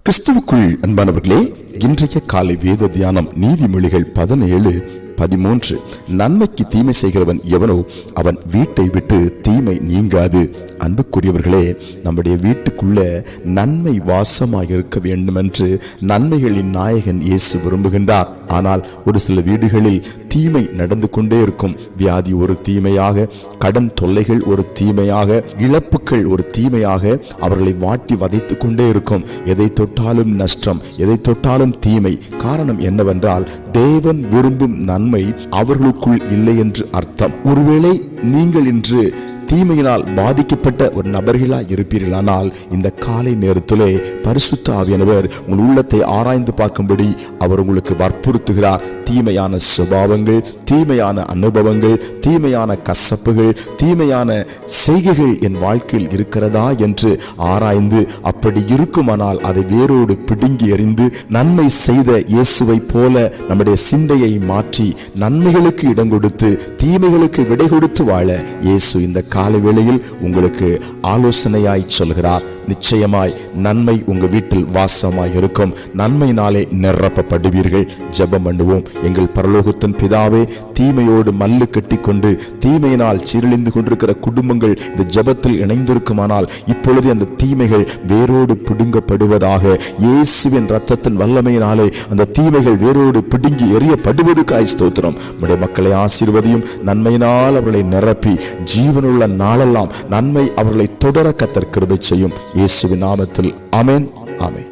கிறிஸ்துவுக்குள் அன்பானவர்களே, இன்றைய காலை வேத தியானம் நீதிமொழிகள் 17:13. நன்மைக்கு தீமை செய்கிறவன் எவனோ அவன் வீட்டை விட்டு தீமை நீங்காது. அன்புக்குரியவர்களே, நம்முடைய வீட்டுக்குள்ள நன்மை வாசமாக இருக்க வேண்டும் என்று நன்மைகளின் நாயகன் இயேசு விரும்புகின்றார். ஆனால் ஒரு சில வீடுகளில் தீமை நடந்து கொண்டே இருக்கும். வியாதி ஒரு தீமையாக, கடன் தொல்லைகள் ஒரு தீமையாக, இழப்புகள் ஒரு தீமையாக அவர்களை வாட்டி வதைத்து கொண்டே இருக்கும். எதை தொட்டாலும் நஷ்டம், எதை தொட்டாலும் தீமை. காரணம் என்னவென்றால், தேவன் விரும்பும் நன்மை அவர்களுக்குள் இல்லை என்று அர்த்தம். ஒருவேளை நீங்கள் இன்று தீமையினால் பாதிக்கப்பட்ட ஒரு நபர்களா இருப்பீர்களானால், இந்த காலை நேரத்திலே பரிசுத்த ஆவியானவர் உங்கள் உள்ளத்தை ஆராய்ந்து பார்க்கும்படி அவர் உங்களுக்கு வற்புறுத்துகிறார். தீமையான சுபாவங்கள், தீமையான அனுபவங்கள், தீமையான கசப்புகள், தீமையான செய்கைகள் என் வாழ்க்கையில் இருக்கிறதா என்று ஆராய்ந்து, அப்படி இருக்குமானால் அதை வேரோடு பிடுங்கி எறிந்து நன்மை செய்த இயேசுவை போல நம்முடைய சிந்தையை மாற்றி நன்மைகளுக்கு இடம் கொடுத்து தீமைகளுக்கு விடை கொடுத்து வாழ இயேசு இந்த காலை வேளையில் உங்களுக்கு ஆலோசனையாய் சொல்கிறார். நிச்சயமாய் நன்மை உங்க வீட்டில் வாசமாய் இருக்கும். நன்மையினாலே நிரப்பப்படுவீர்கள். ஜெபம் பண்ணுவோம். எங்கள் பரலோகத்தின் பிதாவே, தீமையோடு மல்லு கட்டி கொண்டு தீமையினால் சீரழிந்து கொண்டிருக்கிற குடும்பங்கள் இந்த ஜெபத்தில் இணைந்திருக்குமானால், இப்பொழுது அந்த தீமைகள் வேரோடு பிடுங்கப்படுவதாக. இயேசுவின் இரத்தத்தின் வல்லமையினாலே அந்த தீமைகள் வேரோடு பிடுங்கி எறியப்படுவதற்காய் ஸ்தோத்திரம். நம்முடைய மக்களை ஆசீர்வதியும். நன்மையினால் அவர்களை நிரப்பி ஜீவனுள்ள நாளெல்லாம் நன்மை அவர்களை தொடர கர்த்தர் கிருபை செய்யும். இயேசுவின் நாமத்தில் ஆமென், ஆமென்.